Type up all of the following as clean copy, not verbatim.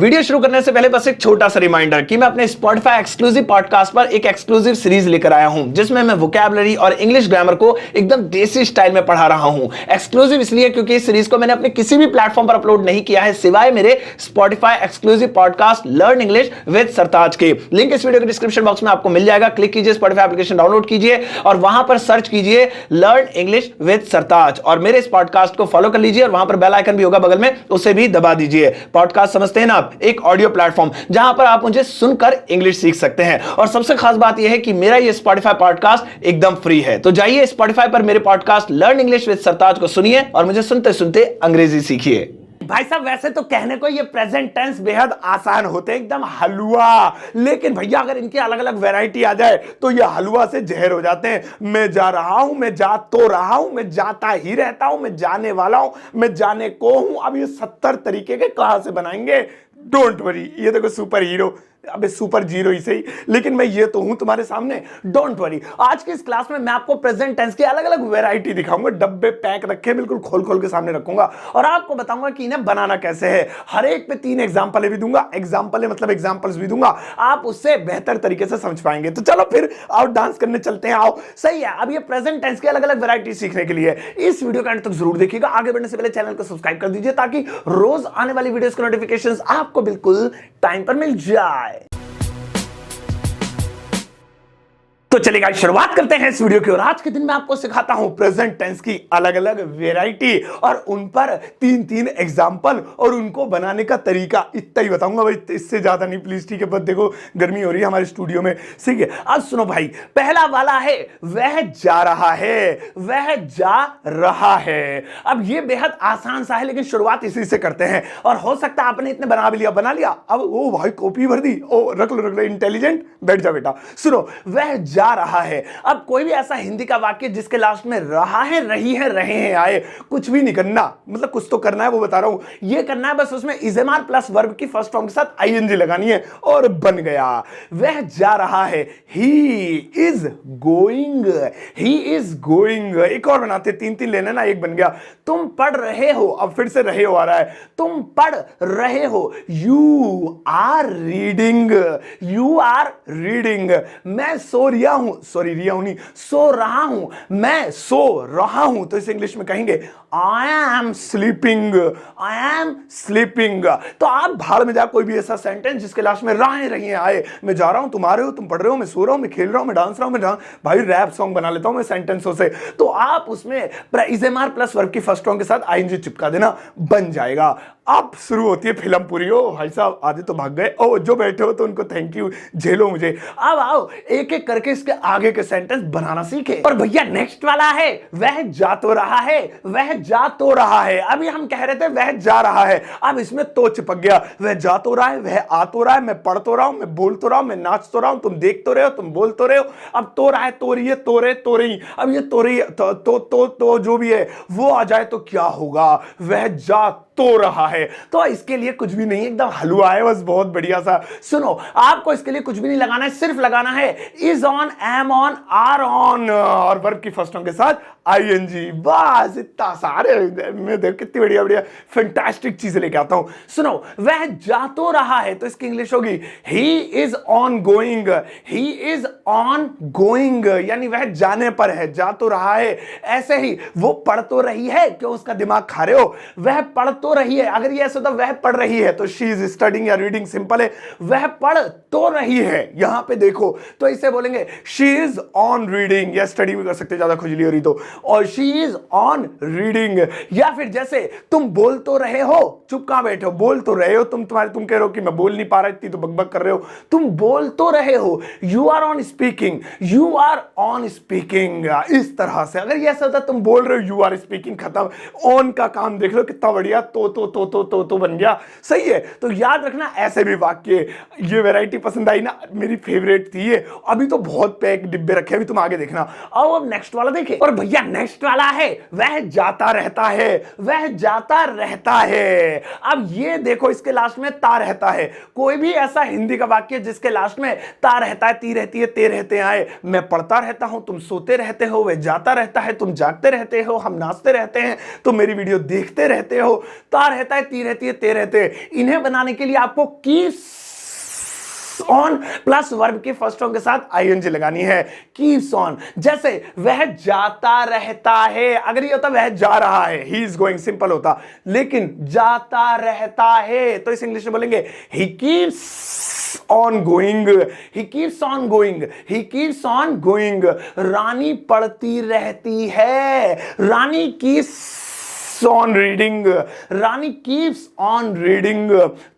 Video शुरू करने से पहले बस एक छोटा सा रिमाइंडर कि मैं अपने Spotify एक्सक्लूसिव पॉडकास्ट पर एक एक्सक्लूसिव सीरीज लेकर आया हूं जिसमें मैं वोकैबुलरी और इंग्लिश ग्रामर को एकदम देसी स्टाइल में पढ़ा रहा हूं। एक्सक्लूसिव इसलिए क्योंकि इस सीरीज को मैंने अपने किसी भी प्लेटफॉर्म पर अपलोड नहीं किया है सिवाय मेरे Spotify exclusive podcast learn English with Sartaj के। लिंक इस वीडियो के डिस्क्रिप्शन बॉक्स में आपको मिल जाएगा। क्लिक कीजिए, Spotify एप्लीकेशन डाउनलोड कीजिए और वहां पर सर्च कीजिए लर्न इंग्लिश विद सरताज और मेरे इस पॉडकास्ट को फॉलो कर लीजिए और वहां पर बेल आइकन भी होगा बगल में, उसे भी दबा दीजिए। पॉडकास्ट समझते हैं ना आप, एक ऑडियो प्लेटफॉर्म जहां पर आप मुझे सुनकर इंग्लिश सीख सकते हैं। और सबसे खास बात यह है कि मेरा ये Spotify पॉडकास्ट एकदम फ्री है। तो जाइए Spotify पर मेरे पॉडकास्ट लर्न इंग्लिश विद सरताज को सुनिए और मुझे सुनते सुनते अंग्रेजी सीखिए। भाई साहब, वैसे तो कहने को ये प्रेजेंट टेंस बेहद आसान होते हैं, एकदम हलवा, लेकिन भैया अगर इनकी अलग अलग वैरायटी आ जाए तो ये हलवा से जहर हो जाते हैं। मैं जा रहा हूं, मैं जा तो रहा हूं, मैं जाता ही रहता हूं, मैं जाने वाला हूं, मैं जाने को हूं। अब ये 70 तरीके के कहां से बनाएंगे? डोंट वरी, ये देखो सुपर हीरो, अबे सुपर जीरो ही सही, लेकिन मैं ये तो हूं तुम्हारे सामने। डोंट वरी, आज की इस क्लास में मैं आपको प्रेजेंट टेंस की अलग अलग वैरायटी दिखाऊंगा। डब्बे पैक रखे, बिल्कुल खोल खोल के सामने रखूंगा और आपको बताऊंगा कि इन्हें बनाना कैसे है। हर एक पे 3 एग्जांपल भी दूंगा, एग्जांपल मतलब एग्जांपल्स भी दूंगा, आप उससे बेहतर तरीके से समझ पाएंगे। तो चलो फिर आओ डांस करने चलते हैं, आओ। सही है, अब ये प्रेजेंट टेंस की अलग अलग वैरायटी सीखने के लिए इस वीडियो का अंत तक जरूर देखिएगा। आगे बढ़ने से पहले चैनल को सब्सक्राइब कर दीजिए ताकि रोज आने वाली वीडियोस के नोटिफिकेशंस आपको बिल्कुल टाइम पर मिल जाए। तो चलिए गाइस, शुरुआत करते हैं इस वीडियो की। और आज के दिन मैं आपको सिखाता हूं प्रेजेंट टेंस की अलग अलग वेराइटी और उन पर 3-3 एग्जांपल और उनको बनाने का तरीका। इतना ही बताऊंगा भाई, इससे ज्यादा नहीं प्लीज, ठीक है? बस देखो गर्मी हो रही है हमारे स्टूडियो में, ठीक है? अब सुनो भाई, पहला वाला है वह जा रहा है, वह जा रहा है। अब ये बेहद आसान सा है, लेकिन शुरुआत इसी से करते हैं। और हो सकता है आपने इतने बना भी लिया, बना लिया, अब ओ भाई कॉपी भर दी, ओ रख लो इंटेलिजेंट, बैठ जा बेटा। सुनो, वह जा रहा है। अब कोई भी ऐसा हिंदी का वाक्य जिसके लास्ट में रहा है, रही है, रहे हैं आए, कुछ भी नहीं करना, मतलब कुछ तो करना है, वो बता रहा हूं। ये करना है बस, उसमें इज़ेमार प्लस वर्ब की फर्स्ट फॉर्म के साथ आईएनजी लगानी है और बन गया। वह जा रहा है, he is going, he is going. एक और बनाते, 3-3 लेना ना, एक बन गया। तुम पढ़ रहे हो, अब फिर से रहे हो आ रहा है, तुम पढ़ रहे हो। You are reading, you are reading. मैं सो रिया हूं, सॉरी रिया हूं नहीं, सो रहा हूं, मैं सो रहा हूं। तो इसे इंग्लिश में कहेंगे I am sleeping, I am sleeping. तो आप भाड़ में जा कोई भी ऐसा सेंटेंस जिसके लास्ट में राहें रही हैं आए। मैं जा रहा हूं, तुम आ रहे हो, तुम पढ़ रहे हो, मैं सो रहा हूं, मैं खेल रहा हूं, मैं डांस रहा हूं, मैं भाई रैप सॉन्ग बना लेता हूं मैं सेंटेंसों से। तो आप उसमें इज़ेमार प्लस वर्ब की फर्स्ट फॉर्म के साथ आईएनजी चिपका देना, बन जाएगा। अब शुरू होती है फिल्म पूरी। ओ भाई साहब, आधे तो भाग गए, ओ जो बैठे हो तो उनको थैंक यू, झेलो मुझे। अब आओ एक एक करके इसके आगे के सेंटेंस बनाना सीखे। और भैया नेक्स्ट वाला है वह जा तो रहा है, वह जा तो रहा है। अभी हम कह रहे थे वह जा रहा है, अब इसमें तो चिपक गया। वह जा तो रहा है, वह आ तो रहा है, मैं पढ़ तो रहा हूं, मैं बोल तो रहा हूं, मैं नाच तो रहा हूं, तुम देख तो रहे हो, तुम बोल तो रहे हो। अब तो रहा है, तो रही है, तो रहे, तो रही। अब ये तो रही तो जो भी है वो आ जाए तो क्या होगा? वह जा तो रहा है। तो इसके लिए कुछ भी नहीं, एकदम हलवा है बस, बहुत बढ़िया सा। सुनो, आपको इसके लिए कुछ भी नहीं लगाना है, सिर्फ लगाना है is on, am on, are on और वर्ब की फर्स्ट फॉर्म के साथ आईएनजी। बस इतना सारे, मैं देख कितनी बढ़िया बढ़िया फैंटास्टिक चीजें लेके आता हूं। सुनो, वह जा तो रहा है तो इसकी इंग्लिश होगी he is on going, he is on going, यानी वह जाने पर है, जा तो रहा है। ऐसे ही वो पढ़ तो रही है, क्यों उसका दिमाग खा रहे हो? वह पढ़ तो रही है, अगर ये ऐसा होता वह पढ़ रही है तो शी इज स्टडिंग या रीडिंग, सिंपल है। वह पढ़ तो रही है, यहां पे देखो तो इसे बोलेंगे शी इज ऑन रीडिंग, या स्टडी भी कर सकते ज्यादा खुजली हो रही तो, और शी इज ऑन रीडिंग। या फिर जैसे तुम बोल तो रहे हो, चुप कहां बैठे हो, बोल तो रहे हो, तुम कह रहे हो कि मैं बोल नहीं पा रहा, इतनी तो बकबक कर रहे हो, तुम बोल तो रहे हो। You are on speaking, you are on speaking. इस तरह से अगर ये ऐसा होता तुम बोल रहे हो, यू आर स्पीकिंग, खत्म। ऑन का काम देख लो कितना बढ़िया, तो बन गया। सही है, तो याद रखना ऐसे भी वाक्य। ये वैरायटी पसंद आई ना, मेरी फेवरेट थी ये। अभी तो बहुत पैक डिब्बे रखे, अभी तुम आगे देखना। अब नेक्स्ट वाला देखे। और भैया नेक्स्ट वाला है वह जाता रहता है, वह जाता रहता है। अब ये देखो इसके लास्ट में ता रहता है। कोई भी ऐसा हिंदी का वाक्य जिसके लास्ट में ता रहता है, ती रहती है, ते रहते हैं आए। मैं पढ़ता रहता हूं, तुम सोते रहते हो, वह जाता रहता है, तुम जागते रहते हो, हम नाचते रहते हैं, तुम मेरी वीडियो देखते रहते हो, ता रहता है, ती रहती है, ते रहते हैं। इन्हें बनाने के लिए आपको कीप्स ऑन प्लस वर्ब के फर्स्ट फॉर्म के साथ आईएनजी लगानी है। कीप्स ऑन, जैसे वह जाता रहता है, अगर ये होता वह जा रहा है, ही इज गोइंग, सिंपल होता, लेकिन जाता रहता है तो इस इंग्लिश में बोलेंगे he keeps on going, he keeps on going, he keeps on going. Rani पढ़ती रहती है, Rani keeps on reading, Rani keeps on reading.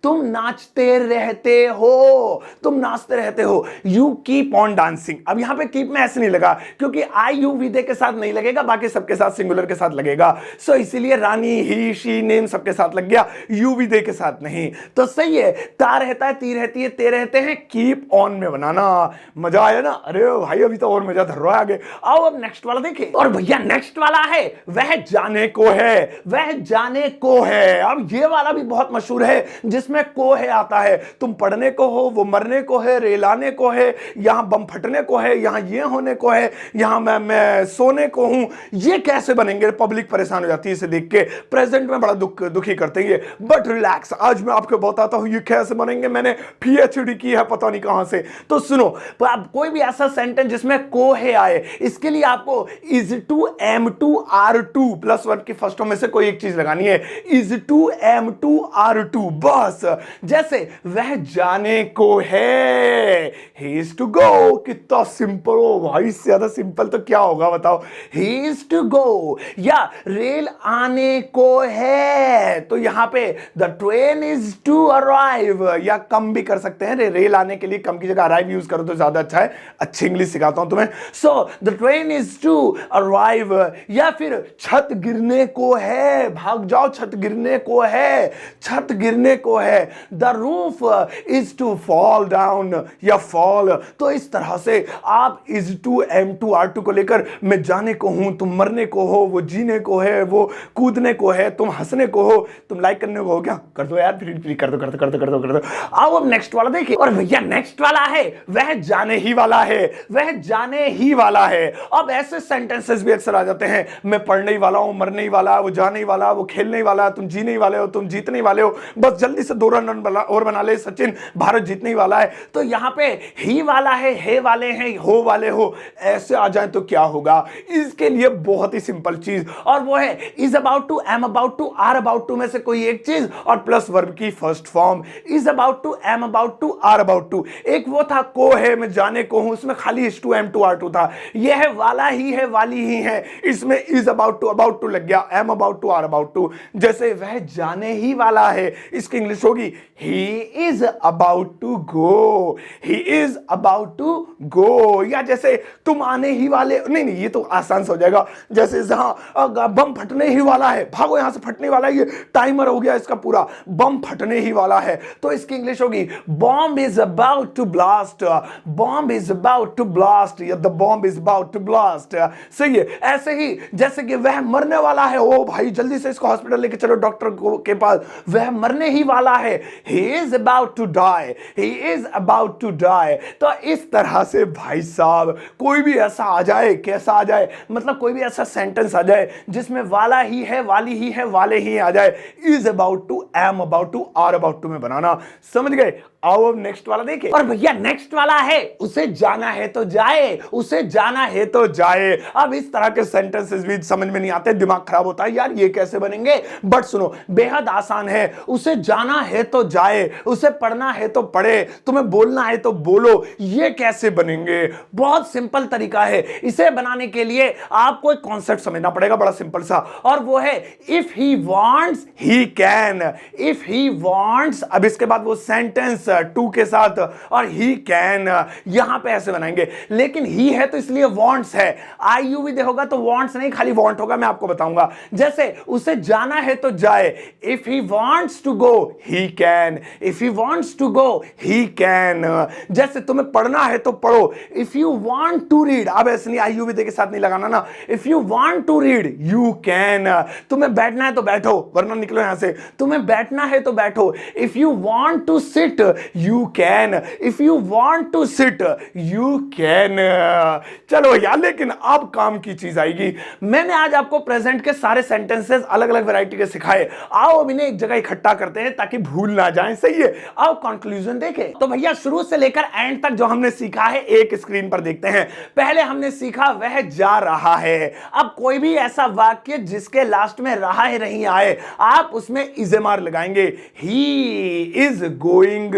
तुम नाचते रहते हो, तुम नाचते रहते हो, यू कीप ऑन डांसिंग। अब यहां पे कीप में ऐसे नहीं लगा क्योंकि आई यू विदे के साथ नहीं लगेगा, बाकी सबके साथ सिंगुलर के साथ लगेगा, सो इसीलिए रानी, ही, शी, नेम सबके साथ लग गया, यू विदे के साथ नहीं। तो सही है, ता रहता है, ती रहती है, ते रहते हैं, कीप ऑन में बनाना। मजा आया ना? अरे भाई अभी तो और मजा धर रहा है आगे। आओ अब नेक्स्ट वाला देखें। और भैया नेक्स्ट वाला है वह जाने को है, वह जाने को है। अब ये वाला भी बहुत मशहूर है जिसमें को है आता है। तुम पढ़ने को हो, वो मरने को है, रेलाने को है, यहां बम फटने को है, यहां ये होने को है, यहां मैं सोने को हूं। ये कैसे बनेंगे? पब्लिक परेशान हो जाती है इसे देख के, प्रेजेंट में बड़ा दुखी करते हैं। बट रिलैक्स, आज मैं आपको बताता हूं ये कैसे बनेंगे। मैंने पीएचडी की है पता नहीं कहां से। तो सुनो, आप कोई भी ऐसा सेंटेंस जिसमें को है आए, इसके लिए आपको is to, am to, are to plus verb की फर्स्ट फॉर्म में से कोई एक चीज लगानी है। Is to, am to, are to, बस। जैसे वह जाने को है, ही इज टू गो। कितना सिंपल हो भाई, इससे ज्यादा सिंपल तो क्या होगा बताओ। He is to go. या रेल आने को है तो यहां पे the train is to arrive, या कम भी कर सकते हैं, रेल आने के लिए कम की जगह अराइव यूज करो तो ज्यादा अच्छा है। अच्छी इंग्लिश सिखाता हूं तुम्हें। So the train is to arrive. या फिर छत गिरने को है, भाग जाओ, छत गिरने को है, छत गिरने को है। The roof is to fall down, या फॉल। तो इस तरह से आप is to, am to, are to को लेकर मैं जाने को हूं, तुम मरने को हो, वो जीने को है, वो कूदने को है, तुम हंसने को हो, तुम लाइक करने को हो, क्या कर दो यार, फिर कर दो कर दो कर दो कर दो कर दो। आओ अब नेक्स्ट वाला देखिए। और भैया नेक्स्ट वाला है वह जाने ही वाला है, वह जाने ही वाला है। अब ऐसे सेंटेंसेस भी अक्सर आ जाते हैं, मैं पढ़ने ही वाला हूं, मरने ही वाला, वो जाने ही वाला, वो खेलने ही वाला, तुम जीने ही वाले हो, तुम जीतने ही वाले हो, बस जल्दी से 2 रन और बना ले सचिन, भारत जीतने ही वाला है। तो यहां पे ही वाला है वाले हैं, हो वाले हो, ऐसे आ जाए तो क्या होगा? इसके लिए बहुत ही सिंपल चीज, और वो है is about to, am about to, are about to में से कोई एक चीज और प्लस वर्ब की first form. Is about to, am about to, are about to. एक वो था को है, मैं जाने को हूं, उसमें खाली is to, am to, are to था। यह है वाला ही है, वाली ही है, इसमें इज अबाउट टू लग गया, am about to, are about to. जैसे वह जाने ही वाला है, इसकी इंग्लिश होगी he is about to go, he is about to go. या जैसे तुम आने ही वाले, नहीं ये तो आसान से हो जाएगा। जैसे जहां बम फटने ही वाला है, भागो यहां से, फटने वाला है, ये टाइमर हो गया इसका पूरा, बम फटने ही वाला है, तो इसकी इंग्लिश होगी bomb is about to blast, bomb is about to blast, या the bomb is about to blast. सही है। ऐसे ही जैसे कि वह मरने वाला है, ओ भाई जल्दी से इसको हॉस्पिटल लेके चलो डॉक्टर के पास, वह मरने ही वाला है, he is about to die, he is about to die। तो इस तरह से भाई साहब कोई भी ऐसा आ जाए, कैसा आ जाए, मतलब कोई भी ऐसा सेंटेंस आ जाए जिसमें वाला ही है, वाली ही है, वाले ही आ जाए, is about to, am about to, are about to में बनाना। समझ गए? आओ अब नेक्स्ट वाला देखिए। और भैया नेक्स्ट वाला है उसे जाना है तो जाए, उसे जाना है तो जाए। अब इस तरह के सेंटेंसेस भी समझ में नहीं आते, दिमाग खराब होता है यार ये कैसे बनेंगे। बट सुनो, बेहद आसान है। उसे जाना है तो जाए, उसे पढ़ना है तो पढ़े, तुम्हें बोलना है तो बोलो। ये कैसे बनेंगे? बहुत सिंपल तरीका है। इसे बनाने के लिए आपको एक कॉन्सेप्ट समझना पड़ेगा, बड़ा सिंपल सा, और वो है if he wants he can. If he wants, अब इसके बाद वो सेंटेंस टू के साथ और ही कैन, यहां पे ऐसे बनाएंगे। लेकिन ही है तो इसलिए वांट्स है, आई यू भी देखोगा तो वांट्स नहीं, खाली वांट होगा। मैं आपको बताऊंगा। जैसे उसे जाना है तो जाए, if he wants to go he can, if he wants to go he can. जैसे तुम्हें पढ़ना है तो पढ़ो, if you want to read, अब ऐसे नहीं, आई यू भी के साथ नहीं लगाना ना, if you want to read you can. तुम्हें बैठना है तो बैठो, वरना निकलो यहां से। तुम्हें बैठना है तो बैठो, if you want to sit you can, if you want to sit you can। चलो यार, लेकिन अब काम की चीज आएगी। मैंने आज आपको प्रेजेंट के सारे सेंटेंस सेंटेंसेस अलग अलग वैरायटी के सिखाए, आओ अब इन्हें एक जगह इकट्ठा करते हैं ताकि भूल ना जाएं। सही है, आओ कंक्लूजन देखें। तो भैया शुरू से लेकर एंड तक जो हमने सीखा है एक स्क्रीन पर देखते हैं। पहले हमने सीखा वह जा रहा है। अब कोई भी ऐसा वाक्य जिसके लास्ट में रहा है नहीं आए, आप उसमें इज़ेमार लगाएंगे। He is going,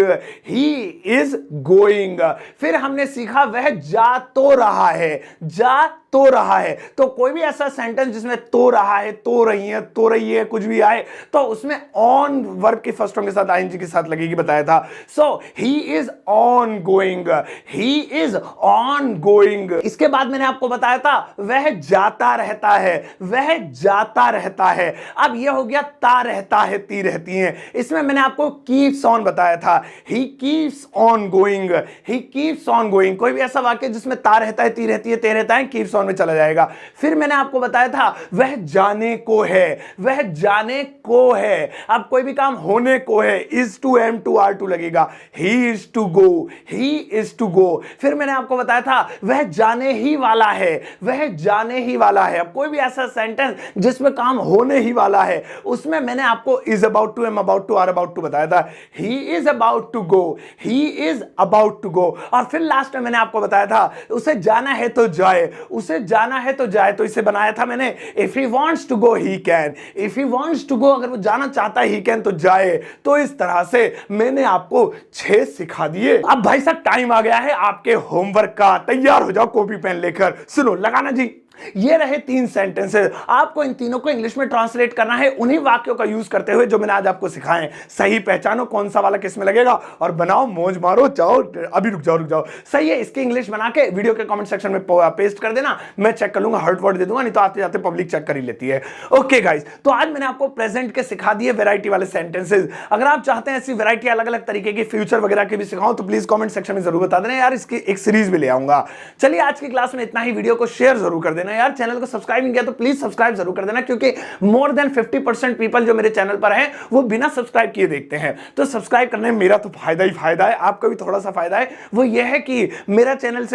he is going. फिर हमने सीखा वह जा तो रहा है, जा तो रहा है। तो कोई भी ऐसा सेंटेंस जिसमें तो रहा है, तो रही है कुछ भी आए, तो उसमें ऑन वर्ब के फर्स्ट फॉर्म के साथ आईएनजी के साथ लगेगी, बताया था। So he is on going, he is on going. इसके बाद मैंने आपको बताया था वह जाता रहता है, वह जाता रहता है। अब यह हो गया ता रहता है, ती रहती है। इसमें मैंने आपको कीप्स ऑन बताया था, ही keeps on going, he keeps on going. कोई भी ऐसा वाक्य जिसमें ता रहता है, ती रहती है, ते रहता है, कीप्स ऑन में चला जाएगा। फिर मैंने आपको बताया था वह जाने को है, वह जाने को है। अब कोई भी काम होने को है, is to am to are to लगेगा, he is to go, he is to go. फिर मैंने आपको बताया था वह जाने ही वाला है, वह जाने ही वाला है। अब कोई भी ऐसा सेंटेंस जिसमें काम होने ही वाला है, उसमें मैंने आपको is about to, am about to, are about to बताया था। He is about to go, he is about to go. और फिर लास्ट में मैंने आपको बताया था उसे जाना है तो जाए, उसे जाना है तो जाए। तो इसे बनाया था मैंने, if he wants to go he can, if he wants to go, अगर वो जाना चाहता है ही कैन, तो जाए। तो इस तरह से मैंने आपको 6 सिखा दिए। अब भाई साहब टाइम आ गया है आपके होमवर्क का, तैयार हो जाओ कॉपी पेन लेकर। सुनो, लगाना जी। ये रहे 3 सेंटेंसेस, आपको इन तीनों को इंग्लिश में ट्रांसलेट करना है उन्हीं वाक्यों का यूज करते हुए जो मैंने आज आपको सिखाए। सही पहचानो कौन सा वाला किस में लगेगा और बनाओ, मौज मारो। जाओ अभी रुक जाओ। सही है, इसकी इंग्लिश बना के वीडियो के कमेंट सेक्शन में पेस्ट कर देना, मैं चेक कर लूंगा, हर्ट वर्ड दे दूंगा, नहीं तो आते जाते पब्लिक चेक कर ही लेती है। ओके गाइस, तो आज मैंने आपको प्रेजेंट के सिखा दिए वैरायटी वाले सेंटेंसेस। अगर आप चाहते हैं ऐसी वैरायटी अलग अलग तरीके की फ्यूचर वगैरह के भी सिखाऊं तो प्लीज कमेंट सेक्शन में जरूर बता देना यार, इसकी एक सीरीज भी ले आऊंगा। चलिए आज की क्लास में इतना ही। वीडियो को शेयर जरूर कर देना यार, चैनल को सब्सक्राइब नहीं किया तो प्लीज सब्सक्राइब जरूर कर देना, क्योंकि मोर देन 50% पीपल जो मेरे चैनल पर हैं वो बिना सब्सक्राइब किए देखते हैं। तो सब्सक्राइब करने में मेरा तो फायदा ही फायदा है, आपका भी थोड़ा सा फायदा है। वो ये है कि मेरे चैनल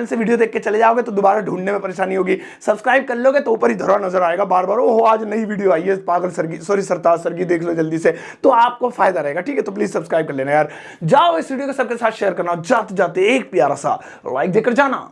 से वीडियो देख के चले जाओगे तो दोबारा ढूंढने में परेशानी होगी। सब्सक्राइब कर लोगे तो ऊपर ही धरा नजर आएगा बार बार, ओहो आज नई वीडियो आई है पागल सर की, सॉरी सरताज सर की, देख लो जल्दी से, तो आपको फायदा रहेगा। ठीक है, तो प्लीज सब्सक्राइब कर लेना यार। जाओ इस वीडियो को सबके साथ शेयर करना, जाते जाते एक प्यारा सा लाइक देकर जाना।